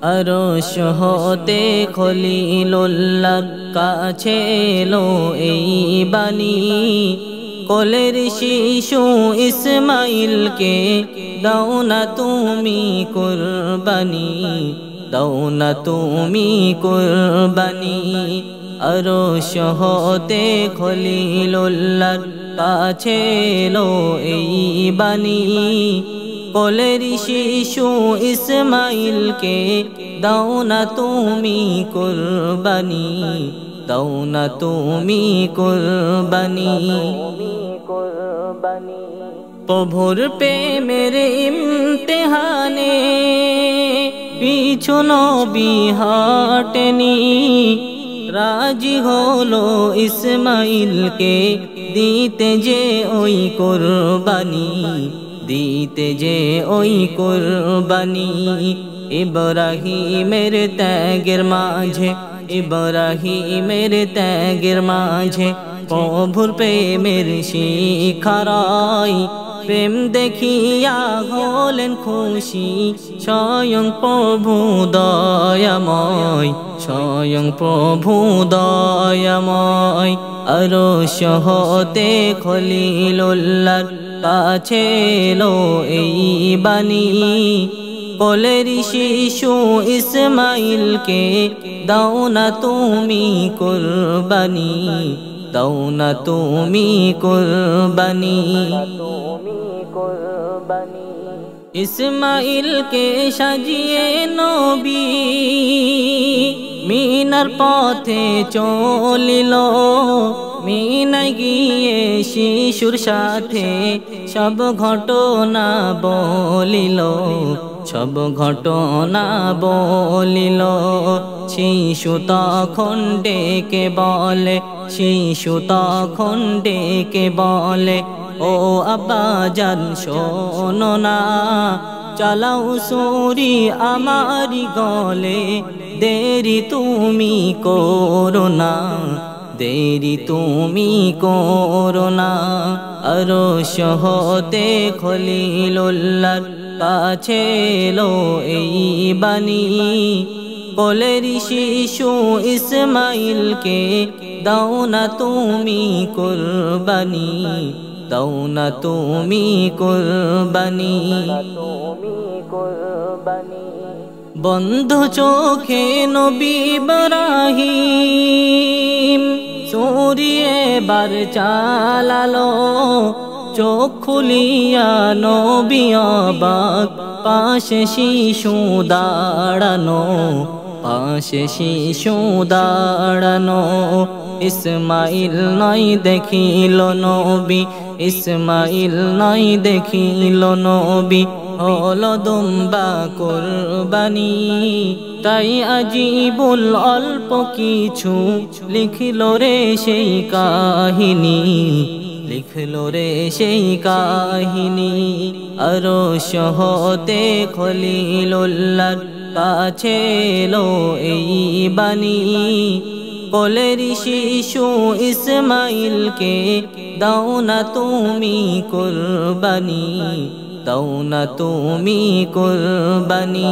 আরশ হতে খলিলুল্লাহর কাছে এলো এই বাণী, কোলের শিশু ইসমাইলকে দাও না তুমি কুরবানি, দাও না তুমি কুরবানি। আরশ হতে খলিলুল্লাহর কাছে এলো এই বাণী, কোলের শিশু ইসমাইলকে দাও না তুমি কুরবানি, দাও না তুমি কুরবানি। প্রভুর প্রেমের ইমতিহানে পিছু নবী হাটেনি, রাজি হলো ইসমাইলকে দিতে যে ওই কুরবানি, দিতে যে ওই কুরবানি। ইব্রাহিমের ত্যাগের মাঝে, ইব্রাহিমের ত্যাগের মাঝে প্রভুর প্রেমের শিখারাই, প্রেম দেখিয়া হলেন খুশি স্বয়ং প্রভু দয়াময়, স্বয়ং প্রভু দয়াময়। আরশ হতে খলিলুল্লাহর কাছে এলো এই বাণী, কোলের শিশু ইসমাইলকে দাও না তুমি কুরবানি, দাও না তুমি কুরবানি। ইসমাইলকে সাজিয়ে নবী মিনার পথে চলিল, মিনায় গিয়ে শিশুর সাথে সব ঘটনা বলিল, সব ঘটনা বলিল। শিশু তখন ডেকে বলে, শিশু তখন ডেকে বলে, ও আব্বাজান শোনো না, চালাও ছুরি আমারি গলে, দেরি তুমি করো না, দেরি তুমি করো না। আরশ হতে খলিলুল্লাহর কাছে এলো এই বাণী, কোলের শিশু ইসমাইলকে দাও না তুমি কুরবানি, দাও না তুমি কুরবানি। বন্ধ চোখে নবী ইব্রাহিম ছুরি এবার চালালো, চোখ খুলিয়া নবী অবাক, পাশে শিশু দাঁড়ানো, পাশে শিশু দাঁড়ানো। ইসমাইল নয় দেখিল নবী, ইসমাইল নয় দেখিল নবী, হলো দুম্বা কুরবানি। তাই আজিবুল অল্প কিছু লিখিল রে সেই কাহিনী, লিখল রে সেই কাহিনী। আরশ হতে খলিলুল্লাহর কাছে এলো এই বাণী, কোলের শিশু ইসমাইলকে দাও না তুমি কুরবানি, দাও না তুমি কুরবানি।